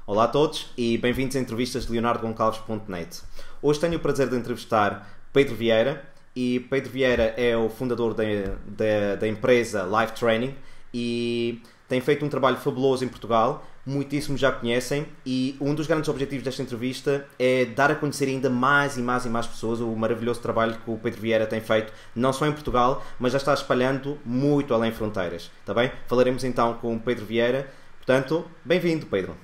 Olá a todos e bem-vindos a entrevistas de leonardogoncalves.net. Hoje tenho o prazer de entrevistar Pedro Vieira e Pedro Vieira é o fundador da empresa Life Training e tem feito um trabalho fabuloso em Portugal, muitíssimos já conhecem e um dos grandes objetivos desta entrevista é dar a conhecer ainda mais e mais e mais pessoas o maravilhoso trabalho que o Pedro Vieira tem feito, não só em Portugal, mas já está espalhando muito além fronteiras, está bem? Falaremos então com o Pedro Vieira, portanto, bem-vindo Pedro.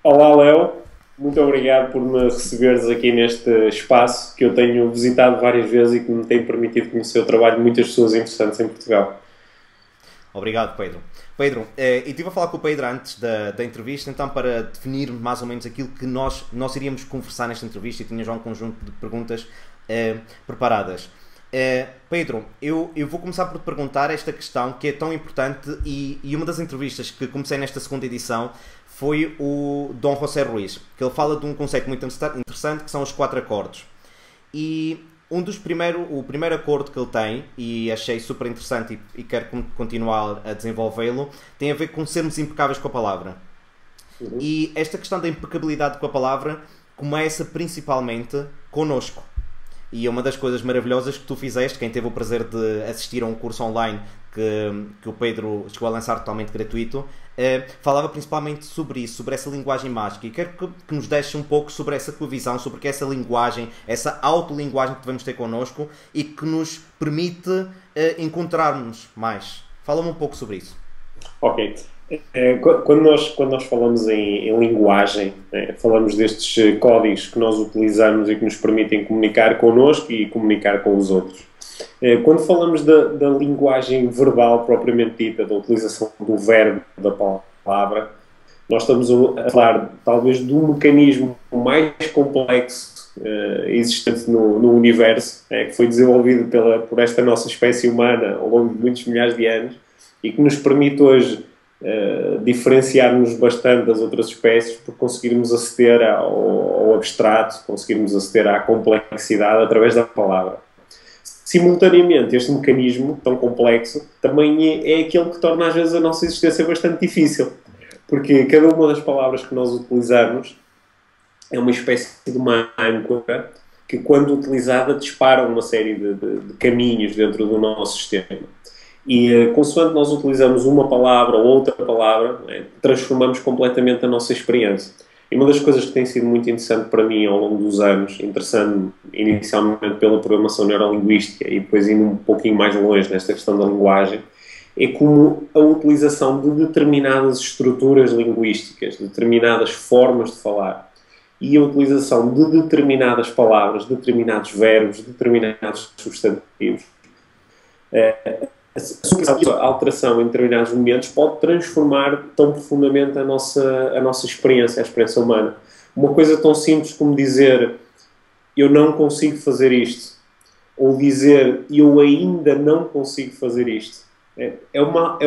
Olá, Léo. Muito obrigado por me receberes aqui neste espaço que eu tenho visitado várias vezes e que me tem permitido conhecer o trabalho de muitas pessoas interessantes em Portugal. Obrigado, Pedro. Pedro, eu estive a falar com o Pedro antes da entrevista, então para definir mais ou menos aquilo que nós iríamos conversar nesta entrevista e tinha já um conjunto de perguntas preparadas. Pedro, eu vou começar por te perguntar esta questão que é tão importante e uma das entrevistas que comecei nesta segunda edição foi o Dom José Ruiz, que ele fala de um conceito muito interessante que são os 4 acordos. E o primeiro acordo que ele tem, e achei super interessante e quero continuar a desenvolvê-lo, tem a ver com sermos impecáveis com a palavra. Uhum. E esta questão da impecabilidade com a palavra começa principalmente connosco. E uma das coisas maravilhosas que tu fizeste, quem teve o prazer de assistir a um curso online que o Pedro chegou a lançar totalmente gratuito, falava principalmente sobre isso, sobre essa linguagem mágica. E quero que nos deixe um pouco sobre essa tua visão, sobre que essa linguagem, essa autolinguagem que devemos ter connosco e que nos permite encontrarmos mais. Fala-me um pouco sobre isso. Ok. Quando nós falamos em linguagem, falamos destes códigos que nós utilizamos e que nos permitem comunicar connosco e comunicar com os outros. Quando falamos da linguagem verbal propriamente dita, da utilização do verbo, da palavra, nós estamos a falar talvez do mecanismo mais complexo existente no universo, que foi desenvolvido por esta nossa espécie humana ao longo de muitos milhares de anos e que nos permite hoje diferenciar-nos bastante das outras espécies por conseguirmos aceder ao abstrato, conseguirmos aceder à complexidade através da palavra. Simultaneamente, este mecanismo tão complexo também é aquele que torna às vezes a nossa existência bastante difícil, porque cada uma das palavras que nós utilizamos é uma espécie de uma âncora que, quando utilizada, dispara uma série de caminhos dentro do nosso sistema. E, consoante nós utilizamos uma palavra ou outra palavra, transformamos completamente a nossa experiência. E uma das coisas que tem sido muito interessante para mim ao longo dos anos, interessando-me inicialmente pela programação neurolinguística e depois indo um pouquinho mais longe nesta questão da linguagem, é como a utilização de determinadas estruturas linguísticas, determinadas formas de falar, e a utilização de determinadas palavras, determinados verbos, determinados substantivos, a alteração em determinados momentos pode transformar tão profundamente a nossa experiência, a experiência humana. Uma coisa tão simples como dizer eu não consigo fazer isto, ou dizer eu ainda não consigo fazer isto, é uma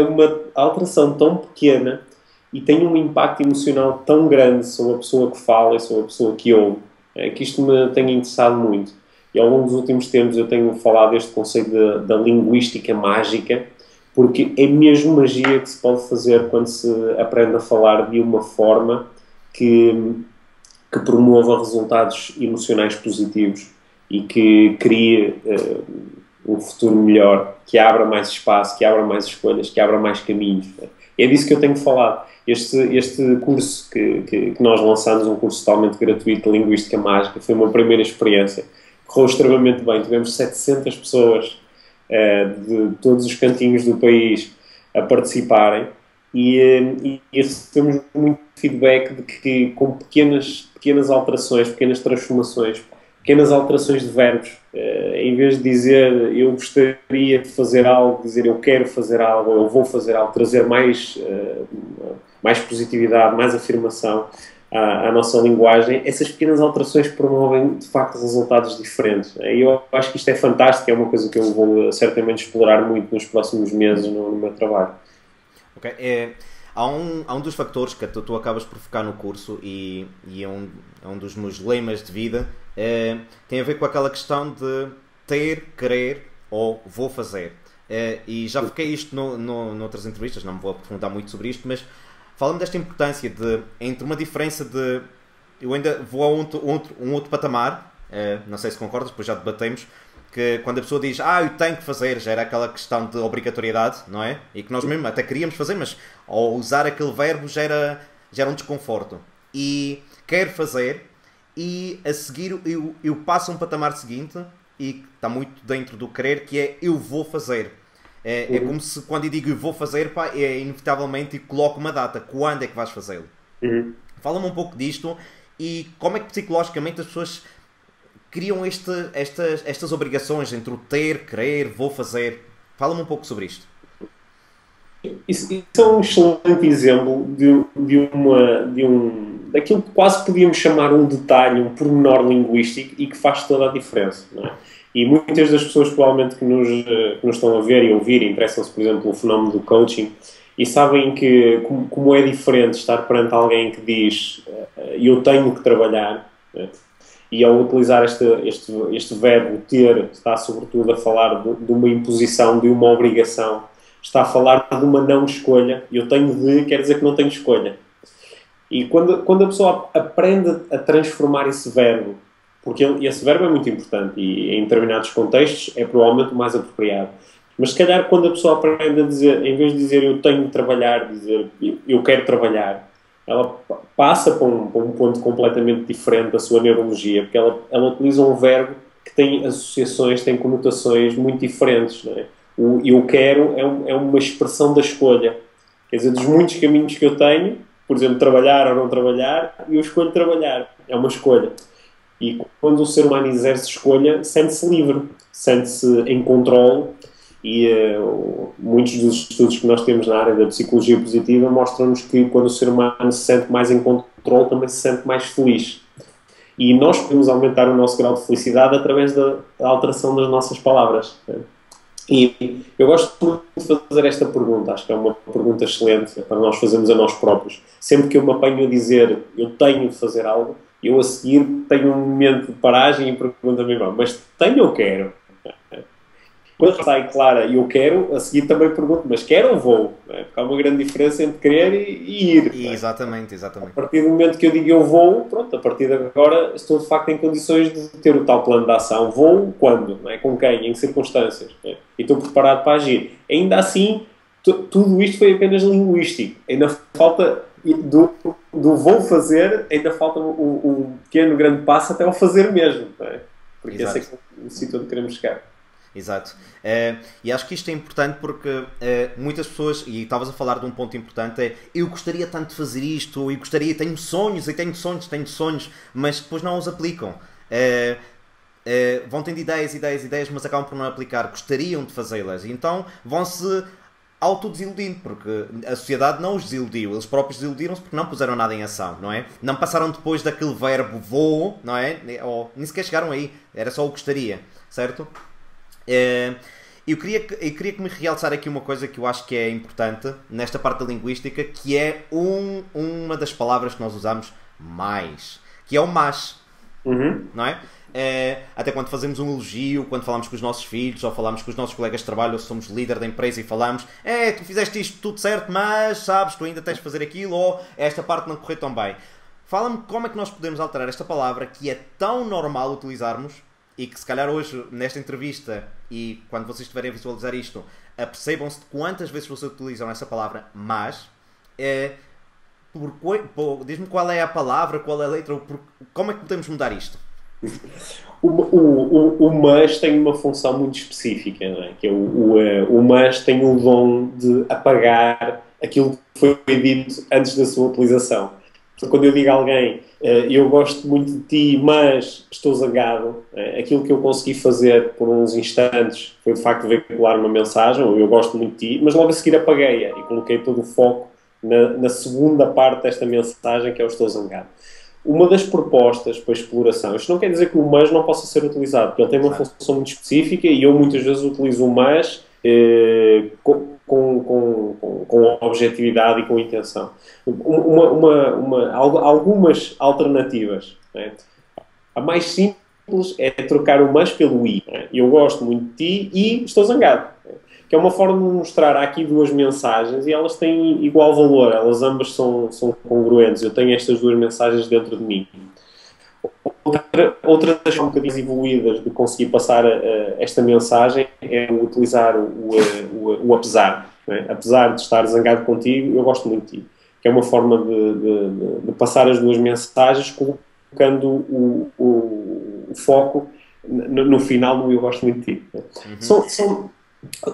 alteração tão pequena e tem um impacto emocional tão grande sobre a pessoa que fala e sobre a pessoa que ouve, que isto me tem interessado muito. E ao longo dos últimos tempos eu tenho falado deste conceito da linguística mágica, porque é mesmo magia que se pode fazer quando se aprende a falar de uma forma que promova resultados emocionais positivos e que crie um futuro melhor, que abra mais espaço, que abra mais escolhas, que abra mais caminhos. É disso que eu tenho falado. Este curso que nós lançamos, um curso totalmente gratuito de Linguística Mágica, foi uma primeira experiência. Correu extremamente bem. Tivemos 700 pessoas de todos os cantinhos do país a participarem e recebemos muito feedback de que com pequenas alterações, pequenas transformações, pequenas alterações de verbos, em vez de dizer eu gostaria de fazer algo, dizer eu quero fazer algo, eu vou fazer algo, trazer mais positividade, mais afirmação à nossa linguagem, essas pequenas alterações promovem de facto resultados diferentes. E eu acho que isto é fantástico, é uma coisa que eu vou certamente explorar muito nos próximos meses no meu trabalho. Ok, há um dos fatores que tu acabas por focar no curso e é um dos meus lemas de vida, tem a ver com aquela questão de ter, querer ou vou fazer. E já foquei isto noutras entrevistas, não me vou aprofundar muito sobre isto, mas fala-me desta importância entre uma diferença de... Eu ainda vou a um outro patamar, não sei se concordas, depois já debatemos, que quando a pessoa diz, eu tenho que fazer, já era aquela questão de obrigatoriedade, não é? E que nós mesmo até queríamos fazer, mas ao usar aquele verbo já era um desconforto. E quero fazer, e a seguir eu passo a um patamar seguinte, e que está muito dentro do querer, que é eu vou fazer. É como se quando eu digo eu vou fazer, inevitavelmente coloco uma data. Quando é que vais fazê-lo? Fala-me um pouco disto e como é que psicologicamente as pessoas criam estas obrigações entre o ter, querer, vou fazer. Fala-me um pouco sobre isto. Isso é um excelente exemplo daquilo que quase podíamos chamar um detalhe, um pormenor linguístico e que faz toda a diferença, não é? E muitas das pessoas provavelmente que nos estão a ver e a ouvir interessam-se, por exemplo, pelo fenómeno do coaching e sabem que como é diferente estar perante alguém que diz eu tenho que trabalhar, né? E ao utilizar este verbo ter, está sobretudo a falar de uma imposição, de uma obrigação, está a falar de uma não escolha. Eu tenho de, quer dizer que não tenho escolha. E quando a pessoa aprende a transformar esse verbo, porque esse verbo é muito importante e em determinados contextos é provavelmente o mais apropriado. Mas se calhar quando a pessoa aprende a dizer, em vez de dizer eu tenho de trabalhar, dizer eu quero trabalhar, ela passa para um ponto completamente diferente da sua neurologia, porque ela utiliza um verbo que tem associações, tem conotações muito diferentes, não é? O eu quero é uma expressão da escolha. Quer dizer, dos muitos caminhos que eu tenho, por exemplo, trabalhar ou não trabalhar, eu escolho trabalhar. É uma escolha. E quando o ser humano exerce escolha, sente-se livre, sente-se em controle. E muitos dos estudos que nós temos na área da psicologia positiva mostram-nos que quando o ser humano se sente mais em controle, também se sente mais feliz. E nós podemos aumentar o nosso grau de felicidade através da alteração das nossas palavras. E eu gosto muito de fazer esta pergunta, acho que é uma pergunta excelente para nós fazermos a nós próprios. Sempre que eu me apanho a dizer eu tenho de fazer algo, eu a seguir tenho um momento de paragem e pergunto a mim, mas tenho ou quero? Quando sai clara eu quero, a seguir também pergunto, mas quero ou vou? Porque há uma grande diferença entre querer e ir. Exatamente. A partir do momento que eu digo eu vou, pronto, a partir de agora estou de facto em condições de ter o tal plano de ação. Vou quando? Não é? Com quem? Em que circunstâncias? Não é? E estou preparado para agir. Ainda assim, tudo isto foi apenas linguístico. Ainda falta, do vou fazer, ainda falta um pequeno, grande passo até ao fazer mesmo. Não é? Porque esse é o sítio onde queremos chegar. Exato. E acho que isto é importante porque muitas pessoas, e estavas a falar de um ponto importante, eu gostaria tanto de fazer isto, eu gostaria, tenho sonhos, mas depois não os aplicam. Vão tendo ideias, mas acabam por não aplicar. Gostariam de fazê-las. E então vão-se autodesiludindo, porque a sociedade não os desiludiu. Eles próprios desiludiram-se porque não puseram nada em ação, não é? Não passaram depois daquele verbo vou, não é? Ou nem sequer chegaram aí. Era só o gostaria, certo? Eu queria que me realçar aqui uma coisa que eu acho que é importante nesta parte da linguística, que é uma das palavras que nós usamos mais, que é o mas, não é? Até quando fazemos um elogio, quando falamos com os nossos filhos, ou falamos com os nossos colegas de trabalho, ou somos líder da empresa e falamos tu fizeste isto tudo certo, mas sabes, tu ainda tens de fazer aquilo, ou esta parte não correu tão bem. Fala-me como é que nós podemos alterar esta palavra que é tão normal utilizarmos, e que se calhar hoje, nesta entrevista, e quando vocês estiverem a visualizar isto, apercebam-se de quantas vezes vocês utilizam essa palavra mas. Diz-me qual é a palavra, qual é a letra, como é que podemos mudar isto? O mas tem uma função muito específica, não é? Que é o mas tem o dom de apagar aquilo que foi dito antes da sua utilização. Quando eu digo a alguém eu gosto muito de ti, mas estou zangado, aquilo que eu consegui fazer por uns instantes foi de facto veicular uma mensagem, ou eu gosto muito de ti, mas logo a seguir apaguei-a e coloquei todo o foco na segunda parte desta mensagem, que é o estou zangado. Uma das propostas para a exploração, isto não quer dizer que o mas não possa ser utilizado, porque ele tem uma função muito específica e eu muitas vezes utilizo o mas com objetividade e com intenção. Algumas alternativas, né? A mais simples é trocar o mas pelo i. Né? Eu gosto muito de ti e estou zangado. que é uma forma de mostrar, há aqui duas mensagens e elas têm igual valor, elas ambas são congruentes, eu tenho estas duas mensagens dentro de mim. Outra das formas um bocadinho evoluídas de conseguir passar esta mensagem é utilizar o apesar. Não é? Apesar de estar zangado contigo, eu gosto muito de ti. Que é uma forma de passar as duas mensagens colocando o foco no final no eu gosto muito de ti.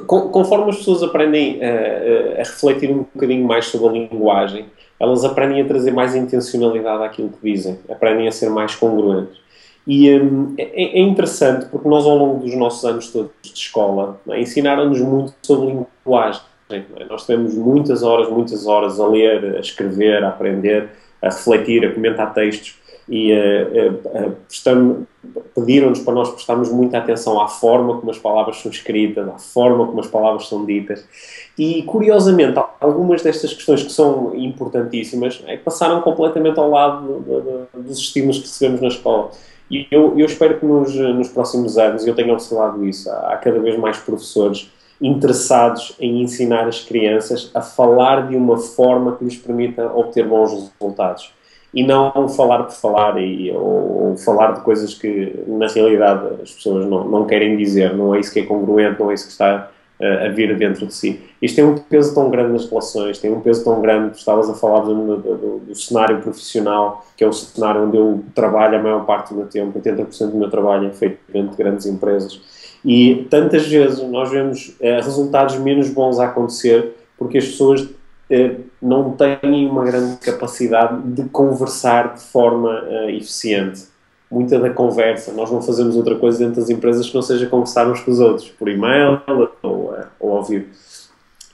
Conforme as pessoas aprendem a refletir um bocadinho mais sobre a linguagem, elas aprendem a trazer mais intencionalidade àquilo que dizem, aprendem a ser mais congruentes. E é interessante porque nós, ao longo dos nossos anos todos de escola, ensinaram-nos muito sobre linguagem. Nós tivemos muitas horas a ler, a escrever, a aprender, a refletir, a comentar textos e pediram-nos para nós prestarmos muita atenção à forma como as palavras são escritas, à forma como as palavras são ditas. E, curiosamente, algumas destas questões que são importantíssimas passaram completamente ao lado dos estímulos que recebemos na escola. E eu espero que nos próximos anos, eu tenho observado isso, há cada vez mais professores interessados em ensinar as crianças a falar de uma forma que lhes permita obter bons resultados. E não falar por falar ou falar de coisas que, na realidade, as pessoas não querem dizer. Não é isso que é congruente, não é isso que está a vir dentro de si. Isto tem um peso tão grande nas relações, tem um peso tão grande. Estavas a falar do cenário profissional, que é o cenário onde eu trabalho a maior parte do meu tempo. 80% do meu trabalho é feito dentro de grandes empresas. E tantas vezes nós vemos resultados menos bons a acontecer porque as pessoas não têm uma grande capacidade de conversar de forma eficiente. Muita da conversa, nós não fazemos outra coisa dentro das empresas que não seja conversar uns com os outros, por e-mail ou ao vivo,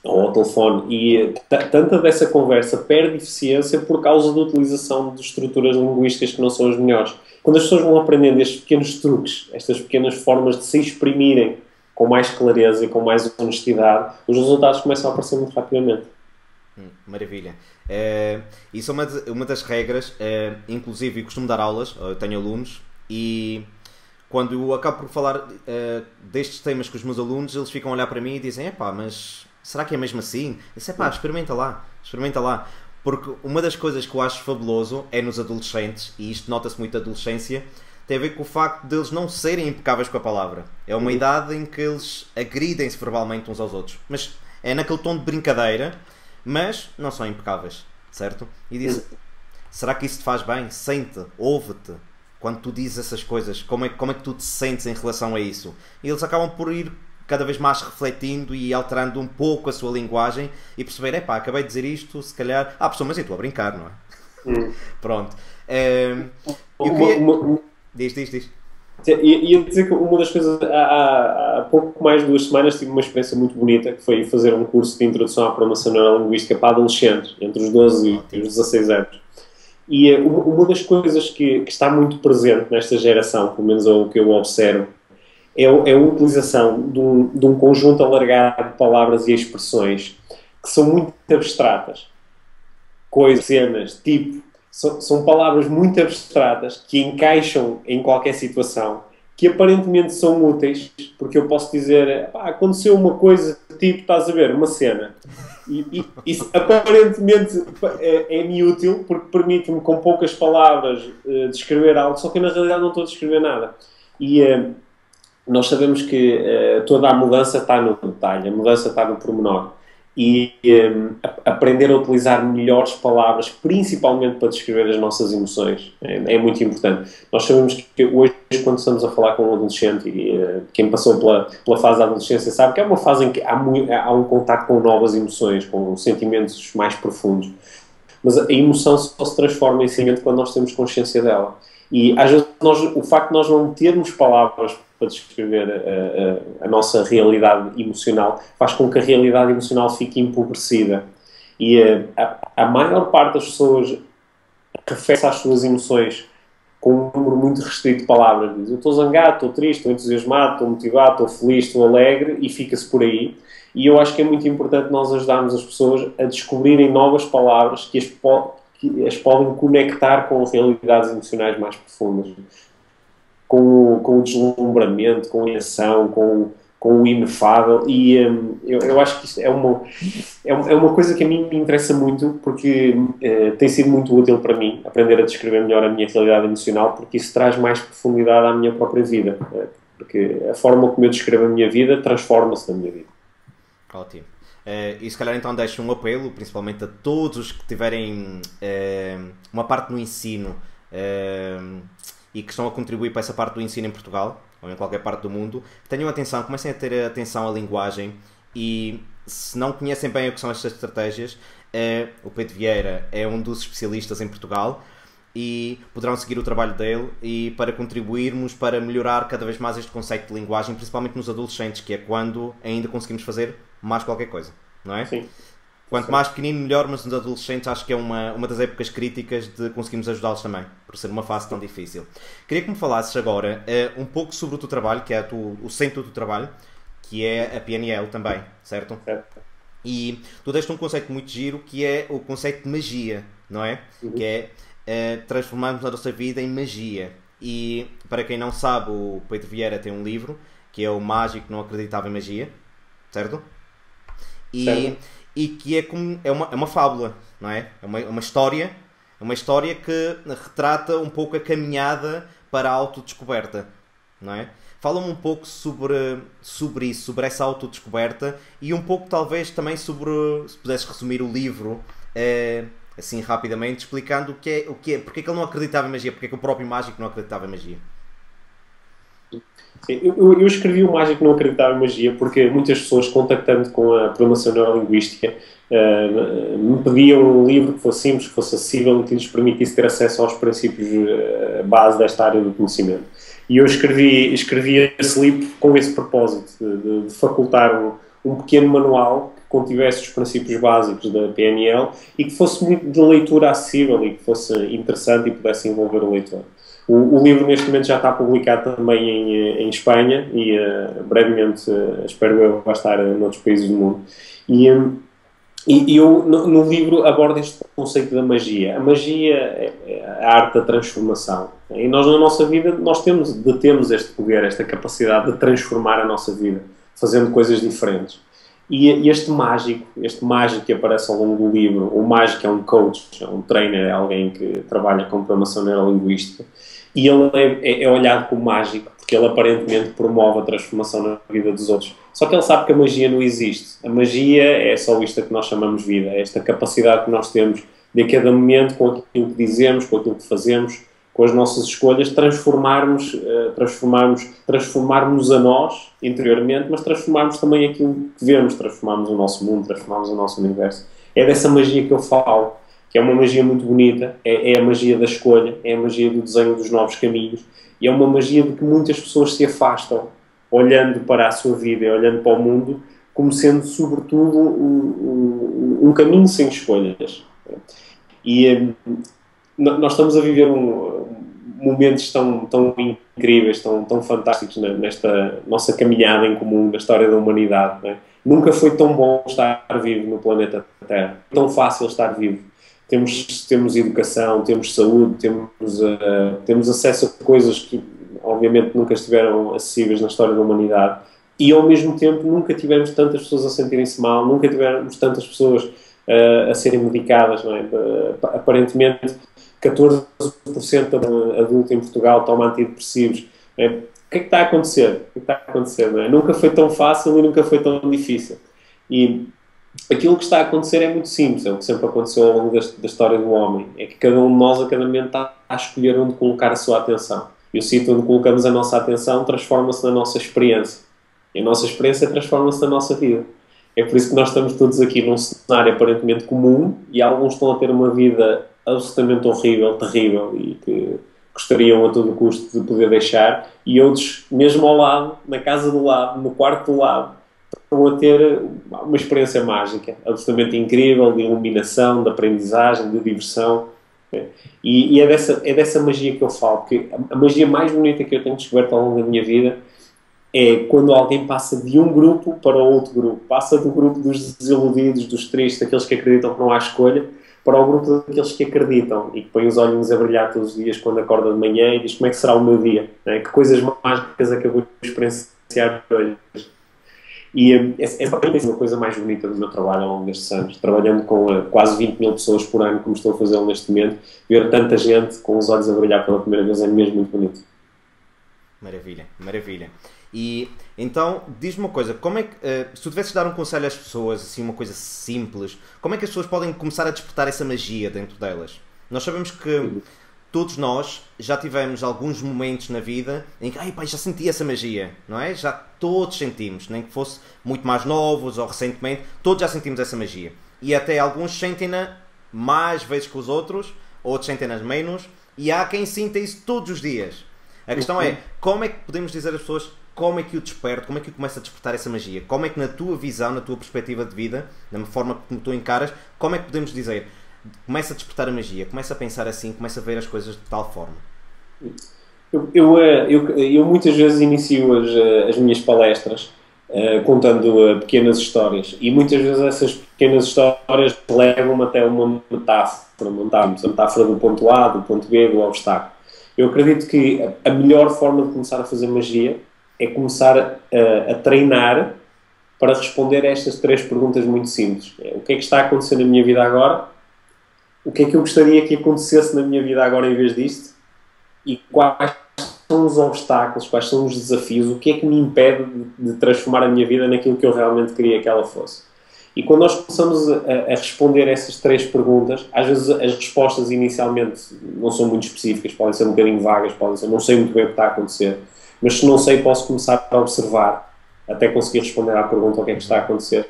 ou ao telefone. E tanta dessa conversa perde eficiência por causa da utilização de estruturas linguísticas que não são as melhores. Quando as pessoas vão aprendendo estes pequenos truques, estas pequenas formas de se exprimirem com mais clareza e com mais honestidade, os resultados começam a aparecer muito rapidamente. Maravilha. Isso é uma das regras, inclusive eu costumo dar aulas, eu tenho alunos, e quando eu acabo por falar destes temas com os meus alunos, eles ficam a olhar para mim e dizem, epá, mas será que é mesmo assim? Eu disse, epá, experimenta lá. Porque uma das coisas que eu acho fabuloso é nos adolescentes, e isto nota-se muito na adolescência, tem a ver com o facto de eles não serem impecáveis com a palavra. É uma idade em que eles agridem-se verbalmente uns aos outros. Mas é naquele tom de brincadeira, mas não são impecáveis, certo? E diz, será que isso te faz bem? Sente, ouve-te. Quando tu dizes essas coisas, como é que tu te sentes em relação a isso? E eles acabam por ir cada vez mais refletindo e alterando um pouco a sua linguagem e perceber, epá, acabei de dizer isto, se calhar... pessoal, mas eu estou a brincar, não é? Pronto. Diz. Ia dizer que uma das coisas, há pouco mais de 2 semanas tive uma experiência muito bonita, que foi fazer um curso de introdução à programação neurolinguística para adolescentes, entre os 12 e os 16 anos. E uma das coisas que está muito presente nesta geração, pelo menos é o que eu observo, é a utilização de um conjunto alargado de palavras e expressões que são muito abstratas. Coisas, cenas, tipo... São palavras muito abstratas que encaixam em qualquer situação, que aparentemente são úteis, porque eu posso dizer, aconteceu uma coisa, tipo, estás a ver, uma cena. E isso aparentemente é-me útil, porque permite-me, com poucas palavras, descrever algo, só que na realidade não estou a descrever nada. E nós sabemos que toda a mudança está no detalhe, a mudança está no pormenor. E aprender a utilizar melhores palavras, principalmente para descrever as nossas emoções, é muito importante. Nós sabemos que hoje, quando estamos a falar com um adolescente, e quem passou pela fase da adolescência sabe que é uma fase em que há um contacto com novas emoções, com sentimentos mais profundos. Mas a emoção só se transforma em sentimento quando nós temos consciência dela. E às vezes o facto de nós não termos palavras para descrever a nossa realidade emocional faz com que a realidade emocional fique empobrecida. E a maior parte das pessoas refere-se às suas emoções com um número muito restrito de palavras. Diz, eu estou zangado, estou triste, estou entusiasmado, estou motivado, estou feliz, estou alegre, e fica-se por aí. E eu acho que é muito importante nós ajudarmos as pessoas a descobrirem novas palavras que as podem conectar com realidades emocionais mais profundas. Com o deslumbramento, com a emoção, com o inefável, e eu acho que isto é uma coisa que a mim me interessa muito, porque tem sido muito útil para mim, aprender a descrever melhor a minha realidade emocional, porque isso traz mais profundidade à minha própria vida, porque a forma como eu descrevo a minha vida transforma-se na minha vida. Ótimo. E se calhar então deixo um apelo, principalmente a todos os que tiverem uma parte no ensino e que estão a contribuir para essa parte do ensino em Portugal ou em qualquer parte do mundo, que tenham atenção, comecem a ter atenção à linguagem, e se não conhecem bem o que são estas estratégias, o Pedro Vieira é um dos especialistas em Portugal e poderão seguir o trabalho dele, e para contribuirmos para melhorar cada vez mais este conceito de linguagem, principalmente nos adolescentes, que é quando ainda conseguimos fazer mais qualquer coisa, não é? Sim. Quanto mais pequenino, melhor, mas nos adolescentes acho que é uma das épocas críticas de conseguirmos ajudá-los também, por ser uma fase tão difícil. Queria que me falasses agora um pouco sobre o teu trabalho, que é o centro do teu trabalho, que é a PNL também, certo? Certo. E tu deste um conceito muito giro, que é o conceito de magia, não é? Uhum. Que é transformarmos a nossa vida em magia. E para quem não sabe, o Pedro Vieira tem um livro, que é O Mágico que Não Acreditava em Magia, certo? E que é uma fábula, não é? É uma história que retrata um pouco a caminhada para a autodescoberta, não é? Fala-me um pouco sobre isso, sobre essa autodescoberta, e um pouco talvez também sobre, se pudesses resumir o livro assim rapidamente, explicando porque é que ele não acreditava em magia, porque é que o próprio mágico não acreditava em magia. Sim, eu escrevi o Mágico Não Acreditava em Magia porque muitas pessoas, contactando com a programação neurolinguística, me pediam um livro que fosse simples, que fosse acessível e que lhes permitisse ter acesso aos princípios base desta área do conhecimento. E eu escrevi esse livro com esse propósito, de facultar um pequeno manual que contivesse os princípios básicos da PNL e que fosse muito de leitura acessível e que fosse interessante e pudesse envolver o leitor. O livro neste momento já está publicado também em Espanha e brevemente, espero eu, vai estar noutros países do mundo. E eu no livro abordo este conceito da magia. A magia é a arte da transformação. E nós na nossa vida detemos este poder, esta capacidade de transformar a nossa vida, fazendo coisas diferentes. E este mágico que aparece ao longo do livro, o mágico é um coach, é um trainer, é alguém que trabalha com programação neurolinguística, e ele é olhado como mágico porque ele aparentemente promove a transformação na vida dos outros. Só que ele sabe que a magia não existe. A magia é só isto que nós chamamos vida, é esta capacidade que nós temos de a cada momento, com aquilo que dizemos, com aquilo que fazemos, com as nossas escolhas, transformarmos a nós interiormente, mas transformarmos também aquilo que vemos, transformarmos o nosso mundo, transformarmos o nosso universo. É dessa magia que eu falo, que é uma magia muito bonita, é a magia da escolha, é a magia do desenho dos novos caminhos, e é uma magia de que muitas pessoas se afastam, olhando para a sua vida e olhando para o mundo, como sendo, sobretudo, um caminho sem escolhas. E nós estamos a viver momentos tão incríveis, tão fantásticos nesta nossa caminhada em comum, na história da humanidade. Não é? Nunca foi tão bom estar vivo no planeta Terra, tão fácil estar vivo. Temos educação, temos saúde, temos acesso a coisas que obviamente nunca estiveram acessíveis na história da humanidade, e ao mesmo tempo nunca tivemos tantas pessoas a sentirem-se mal, nunca tivemos tantas pessoas a serem medicadas. Não é? Aparentemente 14% da adulta em Portugal toma antidepressivos. Não é? O que é que está a acontecer? Não é? Nunca foi tão fácil e nunca foi tão difícil. E aquilo que está a acontecer é muito simples, é o que sempre aconteceu ao longo da história do homem, é que cada um de nós a cada momento está a escolher onde colocar a sua atenção. E o sítio onde colocamos a nossa atenção transforma-se na nossa experiência. E a nossa experiência transforma-se na nossa vida. É por isso que nós estamos todos aqui num cenário aparentemente comum, e alguns estão a ter uma vida absolutamente horrível, terrível, e que gostariam a todo custo de poder deixar, e outros, mesmo ao lado, na casa do lado, no quarto do lado, estão a ter uma experiência mágica, absolutamente incrível, de iluminação, de aprendizagem, de diversão. E é dessa magia que eu falo, porque a magia mais bonita que eu tenho descoberto ao longo da minha vida é quando alguém passa de um grupo para outro grupo, passa do grupo dos desiludidos, dos tristes, daqueles que acreditam que não há escolha, para o grupo daqueles que acreditam e que põem os olhinhos a brilhar todos os dias quando acorda de manhã e diz como é que será o meu dia, né? Que coisas mágicas é que eu vou experienciar hoje. E para mim é uma coisa mais bonita do meu trabalho ao longo destes anos, trabalhando com quase 20 mil pessoas por ano, como estou a fazer neste momento, ver tanta gente com os olhos a brilhar pela primeira vez é mesmo muito bonito. Maravilha, maravilha. E então, diz-me uma coisa, como é que, se tu tivesses de dar um conselho às pessoas, assim, uma coisa simples, como é que as pessoas podem começar a despertar essa magia dentro delas? Nós sabemos que todos nós já tivemos alguns momentos na vida em que, ai pai, já senti essa magia, não é? Já todos sentimos, nem que fosse muito mais novos ou recentemente, todos já sentimos essa magia. E até alguns sentem-na mais vezes que os outros, outros sentem-na menos, e há quem sinta isso todos os dias. A questão é, como é que podemos dizer às pessoas como é que o desperto, como é que o começa a despertar essa magia? Como é que na tua visão, na tua perspectiva de vida, na forma como tu encaras, como é que podemos dizer, começa a despertar a magia, começa a pensar assim, começa a ver as coisas de tal forma? Eu muitas vezes inicio as minhas palestras contando pequenas histórias e muitas vezes essas pequenas histórias levam-me até uma metáfora do ponto A, do ponto B, do obstáculo. Eu acredito que a melhor forma de começar a fazer magia é começar a treinar para responder a estas 3 perguntas muito simples. O que é que está a acontecer na minha vida agora? O que é que eu gostaria que acontecesse na minha vida agora em vez disto? E quais são os obstáculos, quais são os desafios, o que é que me impede de transformar a minha vida naquilo que eu realmente queria que ela fosse? E quando nós começamos a responder essas 3 perguntas, às vezes as respostas inicialmente não são muito específicas, podem ser um bocadinho vagas, podem ser, não sei muito bem o que está a acontecer, mas se não sei, posso começar a observar, até conseguir responder à pergunta o que é que está a acontecer.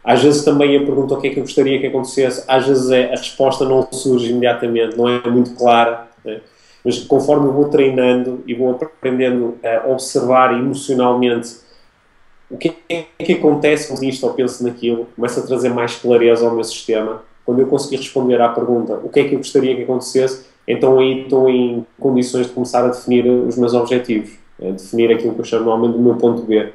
Às vezes também a pergunta o que é que eu gostaria que acontecesse, às vezes a resposta não surge imediatamente, não é muito clara, né? Mas conforme eu vou treinando e vou aprendendo a observar emocionalmente o que é que acontece com isto ou penso naquilo, começa a trazer mais clareza ao meu sistema. Quando eu conseguir responder à pergunta o que é que eu gostaria que acontecesse, então aí estou em condições de começar a definir os meus objetivos, definir aquilo que eu chamo normalmente do meu ponto B.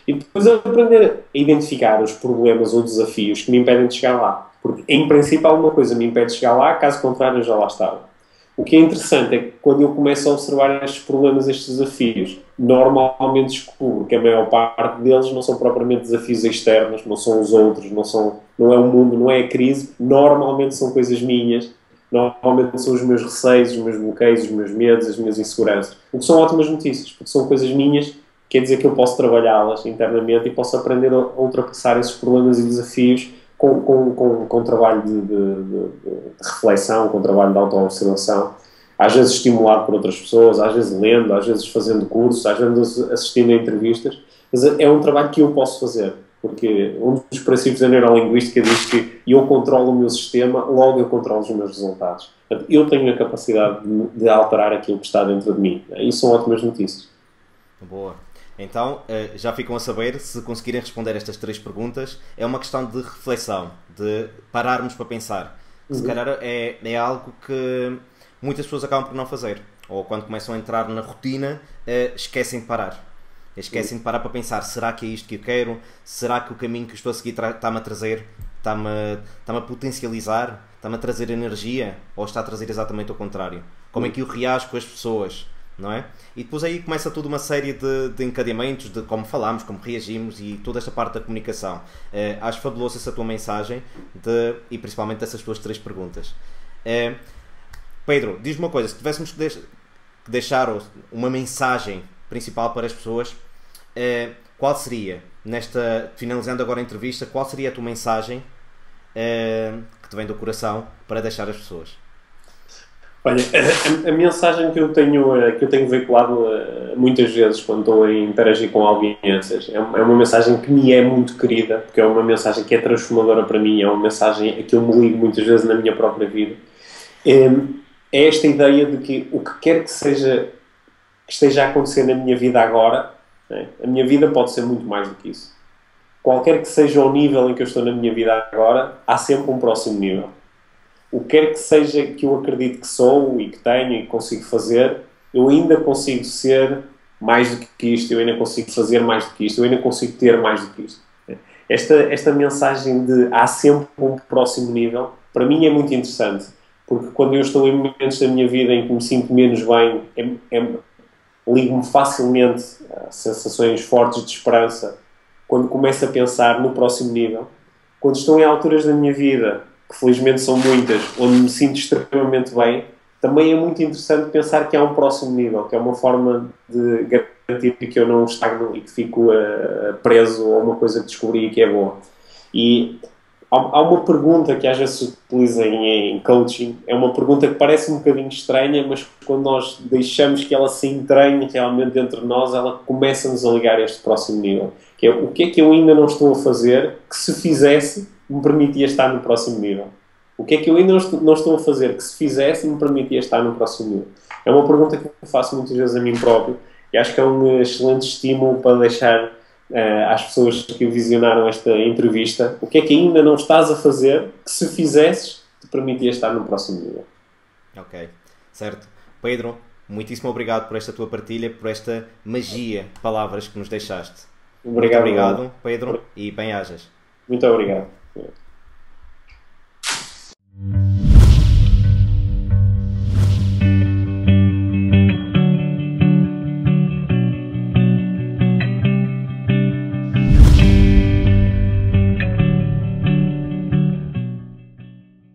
E depois aprender a identificar os problemas ou desafios que me impedem de chegar lá. Porque, em princípio, alguma coisa me impede de chegar lá, caso contrário, eu já lá estava. O que é interessante é que, quando eu começo a observar estes problemas, estes desafios, normalmente descubro que a maior parte deles não são propriamente desafios externos, não são os outros, não é o mundo, não é a crise. Normalmente são coisas minhas, normalmente são os meus receios, os meus bloqueios, os meus medos, as minhas inseguranças. O que são ótimas notícias, porque são coisas minhas. Quer dizer que eu posso trabalhá-las internamente e posso aprender a ultrapassar esses problemas e desafios com trabalho de reflexão, com trabalho de autoobservação, às vezes estimulado por outras pessoas, às vezes lendo, às vezes fazendo cursos, às vezes assistindo a entrevistas, mas é um trabalho que eu posso fazer, porque um dos princípios da neurolinguística diz que eu controlo o meu sistema, logo eu controlo os meus resultados. Portanto, eu tenho a capacidade de alterar aquilo que está dentro de mim. Isso são ótimas notícias. Boa. Então, já ficam a saber, se conseguirem responder estas 3 perguntas, é uma questão de reflexão, de pararmos para pensar. Se calhar é algo que muitas pessoas acabam por não fazer. Ou quando começam a entrar na rotina, esquecem de parar. Esquecem de parar para pensar, será que é isto que eu quero? Será que o caminho que eu estou a seguir está-me a trazer, está-me a potencializar? Está-me a trazer energia? Ou está a trazer exatamente o contrário? Como é que eu reajo com as pessoas? Não é? E depois aí começa toda uma série de encadeamentos de como falamos, como reagimos e toda esta parte da comunicação. Acho fabuloso essa tua mensagem e principalmente dessas tuas 3 perguntas. Pedro, diz-me uma coisa, se tivéssemos que deixar uma mensagem principal para as pessoas, qual seria, finalizando agora a entrevista, qual seria a tua mensagem que te vem do coração para deixar às pessoas? Olha, a mensagem que eu tenho veiculado muitas vezes quando estou a interagir com audiências é uma mensagem que me é muito querida, porque é uma mensagem que é transformadora para mim, é uma mensagem a que eu me ligo muitas vezes na minha própria vida. É esta ideia de que o que quer que seja que esteja a acontecer na minha vida agora, né, a minha vida pode ser muito mais do que isso. Qualquer que seja o nível em que eu estou na minha vida agora, há sempre um próximo nível. O que quer que seja que eu acredito que sou e que tenho e que consigo fazer, eu ainda consigo ser mais do que isto, eu ainda consigo fazer mais do que isto, eu ainda consigo ter mais do que isto. Esta mensagem de há sempre um próximo nível, para mim é muito interessante, porque quando eu estou em momentos da minha vida em que me sinto menos bem, ligo-me facilmente a sensações fortes de esperança quando começo a pensar no próximo nível, quando estou em alturas da minha vida, que felizmente são muitas, onde me sinto extremamente bem, também é muito interessante pensar que há um próximo nível, que é uma forma de garantir que eu não estagno e que fico preso a uma coisa que descobri que é boa. E há uma pergunta que às vezes se utiliza em coaching, é uma pergunta que parece um bocadinho estranha, mas quando nós deixamos que ela se entranhe realmente dentro de nós, ela começa-nos a ligar a este próximo nível. Que é, o que é que eu ainda não estou a fazer que, se fizesse, me permitia estar no próximo nível? O que é que eu ainda não estou a fazer que, se fizesse, me permitia estar no próximo nível? É uma pergunta que eu faço muitas vezes a mim próprio e acho que é um excelente estímulo para deixar às pessoas que visionaram esta entrevista o que é que ainda não estás a fazer que, se fizesses, te permitia estar no próximo nível. Ok, certo. Pedro, muitíssimo obrigado por esta tua partilha, por esta magia de palavras que nos deixaste. Obrigado, muito obrigado, Pedro, e bem-ajas. Muito obrigado.